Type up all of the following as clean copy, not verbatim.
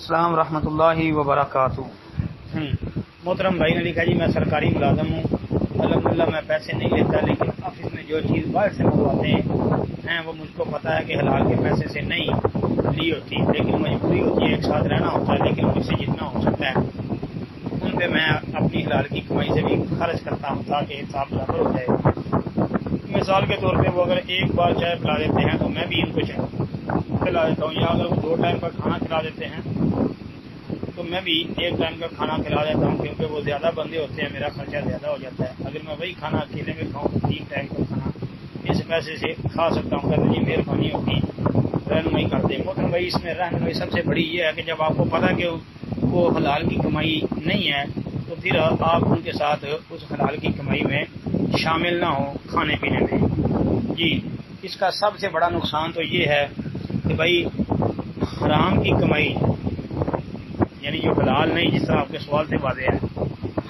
السلام ورحمۃ اللہ وبرکاتہ۔ محترم بھائی نے لکھا جی میں سرکاری ملازم ہوں، الحمدللہ میں پیسے نہیں لیتا، لیکن آفس میں جو چیز باہر سے منگواتے ہیں وہ مجھ کو پتا ہے کہ حلال کے پیسے سے نہیں لی ہوتی، لیکن مجبوری ہوتی ہے، ایک ساتھ رہنا ہوتا ہے، لیکن مجھ سے جتنا ہو سکتا ہے ان پہ میں اپنی حلال کی کمائی سے بھی خرچ کرتا ہوں تاکہ حساب برابر ہو جائے۔ مثال کے طور پہ وہ اگر ایک بار چائے پلا دیتے ہیں تو میں بھی ان کو چائے کھلا دیتا ہوں، یا اگر وہ 2 ٹائم کا کھانا کھلا دیتے ہیں تو میں بھی 1 ٹائم کا کھانا کھلا دیتا ہوں، کیونکہ وہ زیادہ بندے ہوتے ہیں، میرا خرچہ زیادہ ہو جاتا ہے۔ اگر میں وہی کھانا اکیلے میں کھاؤں تو 3 ٹائم کا کھانا اس پیسے سے کھا سکتا ہوں۔ کہتے جی مہربانی ہوگی رہنمائی کر دیں۔ محترم بھائی اس میں رہنمائی سب سے بڑی یہ ہے کہ جب آپ کو پتہ کہ وہ حلال کی کمائی نہیں ہے تو پھر آپ ان کے ساتھ اس حلال کی کمائی میں شامل نہ ہوں کھانے پینے میں۔ جی اس کا سب سے بڑا نقصان تو یہ ہے کہ بھائی حرام کی کمائی یعنی جو حلال نہیں، جس طرح آپ کے سوال سے واضح ہے،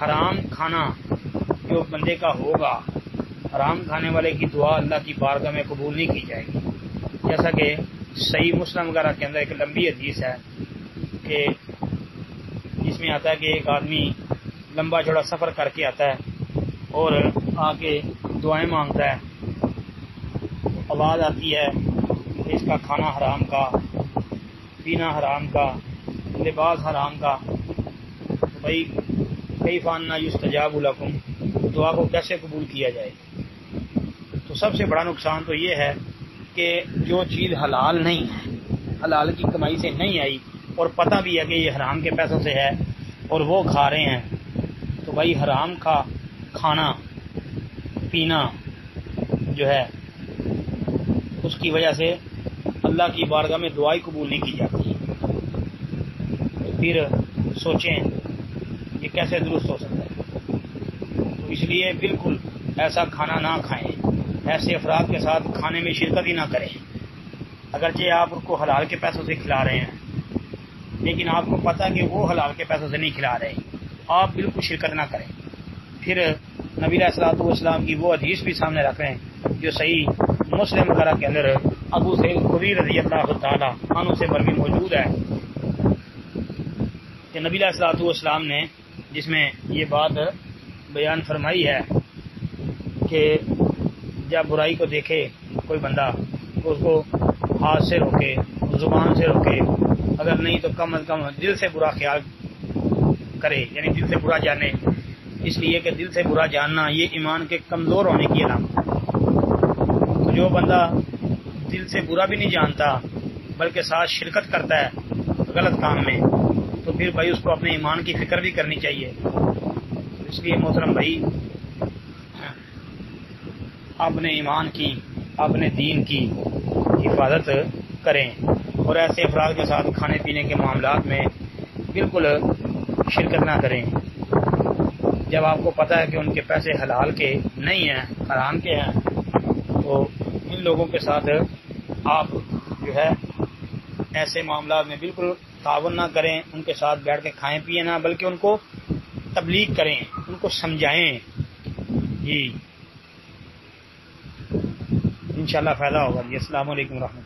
حرام کھانا جو بندے کا ہوگا، حرام کھانے والے کی دعا اللہ کی بارگاہ میں قبول نہیں کی جائے گی۔ جیسا کہ صحیح مسلم وغیرہ کے اندر ایک لمبی حدیث ہے کہ جس میں آتا ہے کہ ایک آدمی لمبا چوڑا سفر کر کے آتا ہے اور آ کے دعائیں مانگتا ہے، آواز آتی ہے کہ اس کا کھانا حرام کا، پینا حرام کا، لباس حرام کا، تو بھائی کیف انّا یستجاب لکم، دعا کو کیسے قبول کیا جائے؟ تو سب سے بڑا نقصان تو یہ ہے کہ جو چیز حلال نہیں ہے، حلال کی کمائی سے نہیں آئی اور پتہ بھی ہے کہ یہ حرام کے پیسوں سے ہے اور وہ کھا رہے ہیں، تو بھائی حرام کا کھانا پینا جو ہے اس کی وجہ سے اللہ کی بارگاہ میں دعائی قبول نہیں کی جاتی۔ پھر سوچیں یہ کیسے درست ہو سکتا ہے؟ تو اس لیے بالکل ایسا کھانا نہ کھائیں، ایسے افراد کے ساتھ کھانے میں شرکت ہی نہ کریں۔ اگرچہ آپ اس کو حلال کے پیسوں سے کھلا رہے ہیں، لیکن آپ کو پتہ کہ وہ حلال کے پیسوں سے نہیں کھلا رہے، آپ بالکل شرکت نہ کریں۔ پھر نبی علیہ الصلوۃ والسلام کی وہ حدیث بھی سامنے رکھ رہے ہیں جو صحیح مسلم وغیرہ کے اندر ابو سعید خدری رضی اللہ تعالی عنہ سے مروی موجود ہے کہ نبی علیہ الصلوۃ والسلام نے جس میں یہ بات بیان فرمائی ہے کہ جب برائی کو دیکھے کوئی بندہ اس کو ہاتھ سے روکے، زبان سے روکے، اگر نہیں تو کم از کم دل سے برا خیال کرے، یعنی دل سے برا جانے، اس لیے کہ دل سے برا جاننا یہ ایمان کے کمزور ہونے کی علامت ہے۔ تو جو بندہ دل سے برا بھی نہیں جانتا بلکہ ساتھ شرکت کرتا ہے غلط کام میں، تو پھر بھائی اس کو اپنے ایمان کی فکر بھی کرنی چاہیے۔ اس لیے محترم بھائی اپنے ایمان کی، اپنے دین کی حفاظت کریں اور ایسے افراد کے ساتھ کھانے پینے کے معاملات میں بالکل شرکت نہ کریں۔ جب آپ کو پتہ ہے کہ ان کے پیسے حلال کے نہیں ہیں، حرام کے ہیں، تو ان لوگوں کے ساتھ آپ جو ہے ایسے معاملات میں بالکل تعاون نہ کریں، ان کے ساتھ بیٹھ کے کھائیں پیئیں نہ، بلکہ ان کو تبلیغ کریں، ان کو سمجھائیں۔ جی انشاءاللہ فائدہ ہوگا۔ جی السلام علیکم ورحمۃ اللہ۔